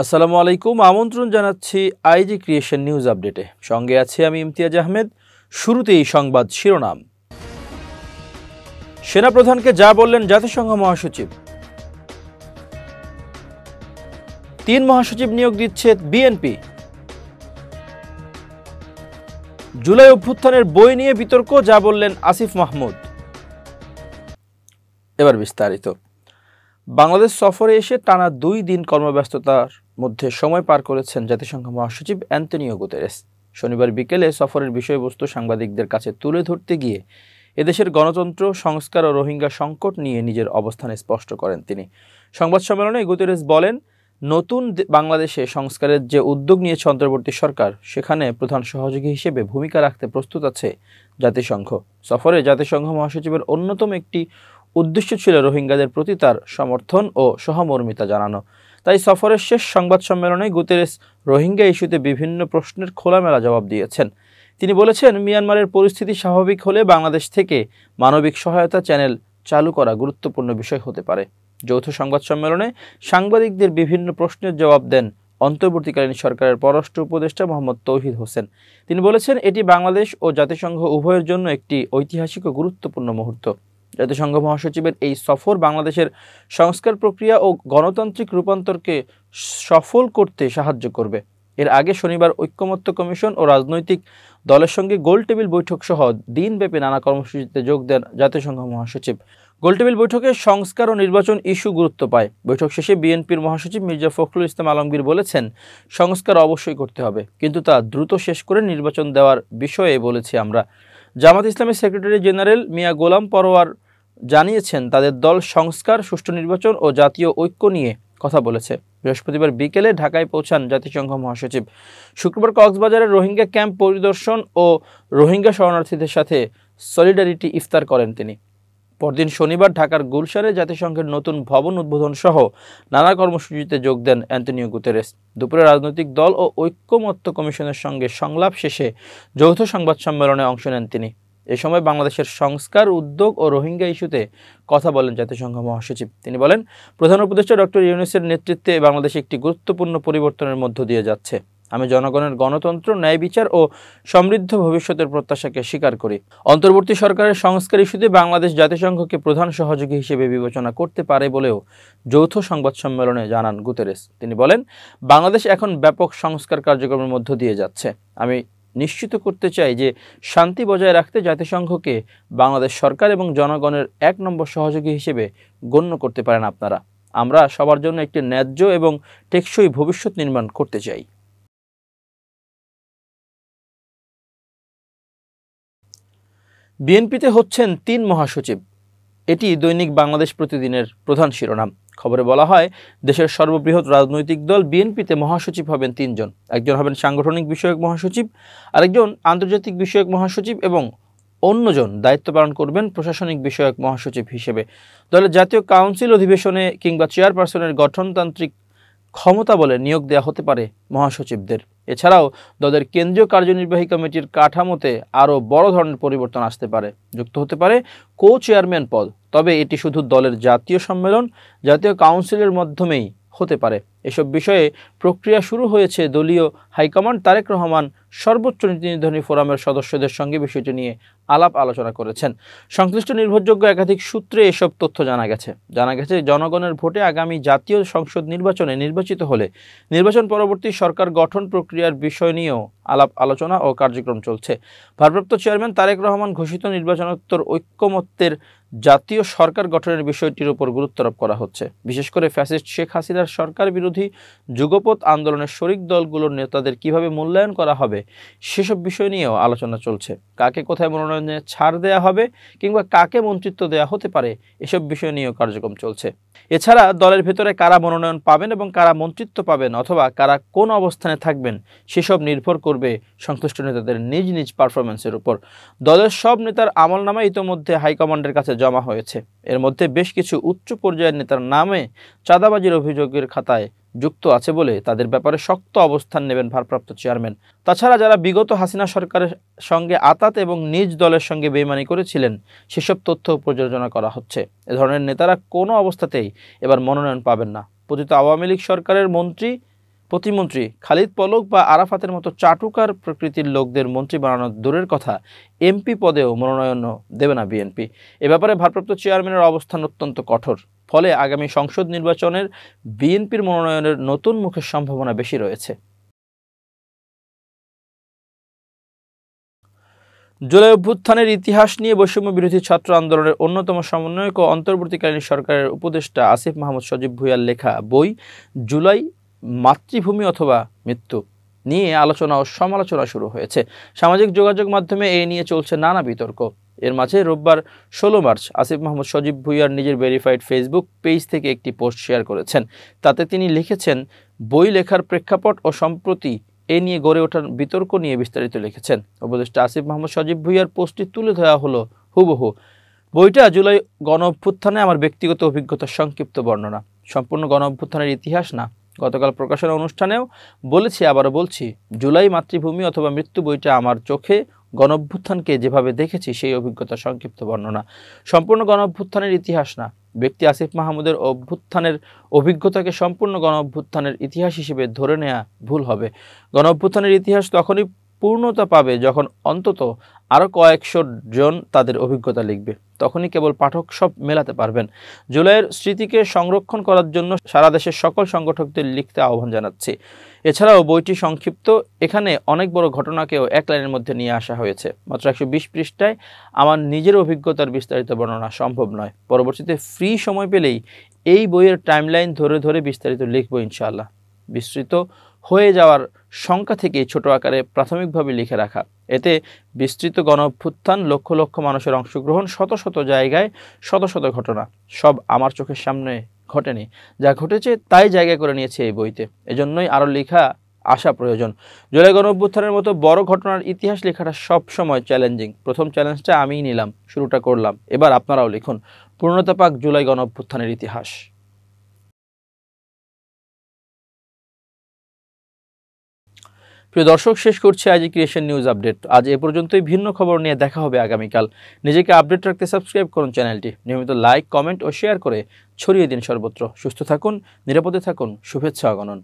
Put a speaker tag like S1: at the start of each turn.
S1: আসসালামু আলাইকুম। আমন্ত্রণ জানাচ্ছি আইজি ক্রিয়েশন নিউজ আপডেটে। সঙ্গে আছি আমি ইমতিয়াজ আহমেদ। শুরুতেই সংবাদ শিরোনাম। সেনাপ্রধানকে যা বললেন জাতিসংঘ মহাসচিব। ৩ মহাসচিব নিয়োগ দিচ্ছে বিএনপি। জুলাই অভ্যুত্থানের বই নিয়ে বিতর্ক, যা বললেন আসিফ মাহমুদ। এবার বিস্তারিত। বাংলাদেশ সফরে এসে টানা 2 দিন কর্মব্যস্ততার মধ্যে সময় পার করেছেন জাতিসংঘ মহাসচিব অ্যান্তনিও গুতেরেস। শনিবার বিকেলে সফরের বিষয়বস্তু সাংবাদিকদের কাছে তুলে ধরতে গিয়ে এদেশের গণতন্ত্র, সংস্কার ও রোহিঙ্গা সংকট নিয়ে নিজের অবস্থান স্পষ্ট করেন তিনি। সংবাদ সম্মেলনে গুতেরেস বলেন, নতুন বাংলাদেশে সংস্কারের যে উদ্যোগ নিয়েছে অন্তর্বর্তী সরকার, সেখানে প্রধান সহযোগী হিসেবে ভূমিকা রাখতে প্রস্তুত আছে জাতিসংঘ। সফরে জাতিসংঘ মহাসচিবের অন্যতম একটি উদ্দেশ্য ছিল রোহিঙ্গাদের প্রতি তার সমর্থন ও সহমর্মিতা জানানো। তাই সফরের শেষ সংবাদ সম্মেলনে গুতেরেস রোহিঙ্গা ইস্যুতে বিভিন্ন প্রশ্নের খোলামেলা জবাব দিয়েছেন। তিনি বলেছেন, মিয়ানমারের পরিস্থিতি স্বাভাবিক হলে বাংলাদেশ থেকে মানবিক সহায়তা চ্যানেল চালু করা গুরুত্বপূর্ণ বিষয় হতে পারে। যৌথ সংবাদ সম্মেলনে সাংবাদিকদের বিভিন্ন প্রশ্নের জবাব দেন অন্তর্বর্তীকালীন সরকারের পররাষ্ট্র উপদেষ্টা মোহাম্মদ তৌহিদ হোসেন। তিনি বলেছেন, এটি বাংলাদেশ ও জাতিসংঘ উভয়ের জন্য একটি ঐতিহাসিক ও গুরুত্বপূর্ণ মুহূর্ত। জাতিসংঘ মহাসচিবের এই সফর বাংলাদেশের সংস্কার প্রক্রিয়া ও গণতান্ত্রিক রূপান্তরকে সফল করতে সাহায্য করবে। এর আগে শনিবার ঐক্যমত্য কমিশন ও রাজনৈতিক দলের সঙ্গে গোলটেবিল বৈঠক সহ দিনব্যাপী নানা কর্মসূচিতে যোগ দেন জাতিসংঘ মহাসচিব। গোলটেবিল বৈঠকে সংস্কার ও নির্বাচন ইস্যু গুরুত্ব পায়। বৈঠক শেষে বিএনপির মহাসচিব মির্জা ফখরুল ইসলাম আলমগীর বলেছেন, সংস্কার অবশ্যই করতে হবে, কিন্তু তা দ্রুত শেষ করে নির্বাচন দেওয়ার বিষয়ে বলেছি আমরা। জামাত ইসলামের সেক্রেটারি জেনারেল মিয়া গোলাম পরোয়ার জানিয়েছেন, তাদের দল সংস্কার, সুষ্ঠু নির্বাচন ও জাতীয় ঐক্য নিয়ে কথা বলেছে। বৃহস্পতিবার বিকেলে ঢাকায় পৌঁছান জাতিসংঘ মহাসচিব। শুক্রবার কক্সবাজারের রোহিঙ্গা ক্যাম্প পরিদর্শন ও রোহিঙ্গা শরণার্থীদের সাথে সলিডারিটি ইফতার করেন তিনি। পরদিন শনিবার ঢাকার গুলশানে জাতিসংঘের নতুন ভবন উদ্বোধন সহ নানা কর্মসূচিতে যোগ দেন অ্যান্তনিও গুতেরেস। দুপুরে রাজনৈতিক দল ও ঐক্যমত্য কমিশনের সঙ্গে সংলাপ শেষে যৌথ সংবাদ সম্মেলনে অংশ নেন তিনি। এ সময় বাংলাদেশের সংস্কার, উদ্যোগ ও রোহিঙ্গা ইস্যুতে কথা বলেন জাতিসংঘ মহাসচিব। তিনি বলেন, প্রধান উপদেষ্টা ডক্টর ইউনূসের নেতৃত্বে বাংলাদেশ একটি গুরুত্বপূর্ণ পরিবর্তনের মধ্য দিয়ে যাচ্ছে। আমি জনগণের গণতন্ত্র, ন্যায় বিচার ও সমৃদ্ধ ভবিষ্যতের প্রত্যাশাকে স্বীকার করি। অন্তর্বর্তী সরকারের সংস্কার ইস্যুতে বাংলাদেশ জাতিসংঘকে প্রধান সহযোগী হিসেবে বিবেচনা করতে পারে বলেও যৌথ সংবাদ সম্মেলনে জানান গুতেরেস। তিনি বলেন, বাংলাদেশ এখন ব্যাপক সংস্কার কার্যক্রমের মধ্য দিয়ে যাচ্ছে। আমি নিশ্চিত করতে চাই যে শান্তি বজায় রাখতে জাতিসংঘকে বাংলাদেশ সরকার এবং জনগণের 1 নম্বর সহযোগী হিসেবে গণ্য করতে পারেন আপনারা। আমরা সবার জন্য একটি ন্যায্য এবং টেকসই ভবিষ্যৎ নির্মাণ করতে চাই। বিএনপিতে হচ্ছেন 3 মহাসচিব। এটি দৈনিক বাংলাদেশ প্রতিদিনের প্রধান শিরোনাম। খবরে বলা হয়, দেশের সর্ববৃহৎ রাজনৈতিক দল বিএনপিতে মহাসচিব হবেন 3 জন। একজন হবেন সাংগঠনিক বিষয়ক মহাসচিব, আরেকজন আন্তর্জাতিক বিষয়ক মহাসচিব এবং অন্যজন দায়িত্ব পালন করবেন প্রশাসনিক বিষয়ক মহাসচিব হিসেবে। দলের জাতীয় কাউন্সিল অধিবেশনে কিংবা চেয়ারপারসনের গঠনতান্ত্রিক ক্ষমতা বলে নিয়োগ দেওয়া হতে পারে মহাসচিবদের। এছাড়াও দলের কেন্দ্রীয় কার্যনির্বাহী কমিটির কাঠামোতে আরও বড় ধরনের পরিবর্তন আসতে পারে। যুক্ত হতে পারে কো চেয়ারম্যান পদ, তবে এটি শুধু দলের জাতীয় সম্মেলন, জাতীয় কাউন্সিলের মাধ্যমেই হতে পারে। এসব বিষয়ে প্রক্রিয়া শুরু হয়েছে। দলীয় হাইকমান্ড তারেক রহমান সর্বোচ্চ নীতি নির্ধারণী ফোরামের সদস্যদের সঙ্গে বিষয়টি নিয়ে আলাপ আলোচনা করেছেন। সংশ্লিষ্ট নির্ভরযোগ্য একাধিক সূত্রে এসব তথ্য জানা গেছে জনগণের ভোটে আগামী জাতীয় সংসদ নির্বাচনে নির্বাচিত হলে নির্বাচন পরবর্তী সরকার গঠন প্রক্রিয়ার বিষয় নিয়েও আলাপ আলোচনা ও কার্যক্রম চলছে। ভারপ্রাপ্ত চেয়ারম্যান তারেক রহমান ঘোষিত নির্বাচনোত্তর ঐক্যমত্যের জাতীয় সরকার গঠনের বিষয়টির উপর গুরুত্বারোপ করা হচ্ছে। বিশেষ করে ফ্যাসিস্ট শেখ হাসিনার সরকার বিরোধী যুগপৎ আন্দোলনের শরিক দলগুলোর নেতাদের কিভাবে মূল্যায়ন করা হবে সেসব বিষয় নিয়েও আলোচনা চলছে। কাকে কোথায় মনোনয়নে ছাড় দেয়া হবে কিংবা কাকে মন্ত্রিত্ব দেয়া হতে পারে, এসব বিষয় নিয়েও কার্যক্রম চলছে। এছাড়া দলের ভেতরে কারা মনোনয়ন পাবেন এবং কারা মন্ত্রিত্ব পাবেন অথবা কারা কোন অবস্থানে থাকবেন সেসব নির্ভর করবে সংশ্লিষ্ট নেতাদের নিজ নিজ পারফরমেন্সের উপর। দলের সব নেতার আমলনামা ইতোমধ্যে হাইকমান্ডের কাছে জমা হয়েছে। এর মধ্যে বেশ কিছু উচ্চ পর্যায়ের নেতার নামে চাঁদাবাজির অভিযোগের খাতায় যুক্ত আছে বলে তাদের ব্যাপারে শক্ত অবস্থান নেবেন ভারপ্রাপ্ত চেয়ারম্যান। তাছাড়া যারা বিগত হাসিনা সরকারের সঙ্গে আতাত এবং নিজ দলের সঙ্গে বেইমানি করেছিলেন সেসব তথ্য পর্যালোচনা করা হচ্ছে। এ ধরনের নেতারা কোনো অবস্থাতেই এবার মনোনয়ন পাবেন না। পতিত আওয়ামী লীগ সরকারের মন্ত্রী প্রতিমন্ত্রী খালিদ পলক বা আরাফাতের মতো চাটুকার প্রকৃতির লোকদের মন্ত্রী বানানোর দূরের কথা এমপি পদেও মনোনয়নও দেবে না বিএনপি। এ ব্যাপারে ভারপ্রাপ্ত চেয়ারম্যানের অবস্থান অত্যন্ত কঠোর। ফলে আগামী সংসদ নির্বাচনের বিএনপির মনোনয়নের নতুন মুখের সম্ভাবনা বেশি রয়েছে। জুলাই অভ্যুত্থানের ইতিহাস নিয়ে বৈষম্য বিরোধী ছাত্র আন্দোলনের অন্যতম সমন্বয়ক ও অন্তর্বর্তীকালীন সরকারের উপদেষ্টা আসিফ মাহমুদ সজীব ভুঁইয়ার লেখা বই জুলাই মাতৃভূমি অথবা মৃত্যু নিয়ে আলোচনা ও সমালোচনা শুরু হয়েছে। সামাজিক যোগাযোগ মাধ্যমে এই নিয়ে চলছে নানা বিতর্ক। এর মাঝে রোববার 16 মার্চ আসিফ মাহমুদ সজীব ভুঁইয়ার নিজের ভেরিফাইড ফেসবুক পেজ থেকে একটি পোস্ট শেয়ার করেছেন। তাতে তিনি লিখেছেন, বই লেখার প্রেক্ষাপট ও সম্প্রতি এ নিয়ে গড়ে ওঠার বিতর্ক নিয়ে বিস্তারিত লিখেছেন। উপদেষ্টা আসিফ মাহমুদ সজীব ভুঁইয়ার পোস্টটি তুলে ধরা হলো হুবহু। বইটা জুলাই গণ অভ্যুত্থানে আমার ব্যক্তিগত অভিজ্ঞতার সংক্ষিপ্ত বর্ণনা, সম্পূর্ণ গণ অভ্যুত্থানের ইতিহাস না। গতকাল প্রকাশনা অনুষ্ঠানেও বলেছি, আবারও বলছি, জুলাই মাতৃভূমি অথবা মৃত্যু বইটা আমার চোখে গণ অভ্যুত্থানকে যেভাবে দেখেছি সেই অভিজ্ঞতার সংক্ষিপ্ত বর্ণনা, সম্পূর্ণ গণ অভ্যুত্থানের ইতিহাস না। ব্যক্তি আসিফ মাহমুদের অভ্যুত্থানের অভিজ্ঞতাকে সম্পূর্ণ গণ অভ্যুত্থানের ইতিহাস হিসেবে ধরে নেওয়া ভুল হবে। গণ অভ্যুত্থানের ইতিহাস তখনই পূর্ণতা পাবে যখন অন্তত আরও কয়েকশো জন তাদের অভিজ্ঞতা লিখবে, তখনই কেবল পাঠক সব মেলাতে পারবেন। জুলাইয়ের স্মৃতিকে সংরক্ষণ করার জন্য সারা দেশের সকল সংগঠকদের লিখতে আহ্বান জানাচ্ছি। এছাড়াও বইটি সংক্ষিপ্ত, এখানে অনেক বড় ঘটনাকেও এক লাইনের মধ্যে নিয়ে আসা হয়েছে। মাত্র 120 পৃষ্ঠায় আমার নিজের অভিজ্ঞতার বিস্তারিত বর্ণনা সম্ভব নয়। পরবর্তীতে ফ্রি সময় পেলেই এই বইয়ের টাইমলাইন ধরে ধরে বিস্তারিত লিখব ইনশাআল্লাহ। বিস্তৃত হয়ে যাওয়ার সংখ্যা থেকে ছোট আকারে প্রাথমিকভাবে লিখে রাখা, এতে বিস্তৃত গণ অভ্যুত্থান, লক্ষ লক্ষ মানুষের অংশগ্রহণ, শত শত জায়গায় শত শত ঘটনা, সব আমার চোখের সামনে ঘটেনি, যা ঘটেছে তাই জায়গা করে নিয়েছে এই বইতে। এজন্যই আরও লেখা আসা প্রয়োজন। জুলাই গণ অভ্যুত্থানের মতো বড় ঘটনার ইতিহাস লেখাটা সব সময় চ্যালেঞ্জিং। প্রথম চ্যালেঞ্জটা আমিই নিলাম, শুরুটা করলাম, এবার আপনারাও লিখুন। পূর্ণতা পাক জুলাই গণ অভ্যুত্থানের ইতিহাস। প্রিয় দর্শক, শেষ করছি আজ ক্রিয়েশন নিউজ আপডেট। আজ এ পর্যন্তই। ভিন্ন খবর নিয়ে দেখা হবে আগামীকাল। নিজেকে আপডেট রাখতে সাবস্ক্রাইব করুন চ্যানেলটি। নিয়মিত লাইক, কমেন্ট ও শেয়ার করে ছড়িয়ে দিন সর্বত্র। সুস্থ থাকুন, নিরাপদে থাকুন। শুভেচ্ছা অগণন।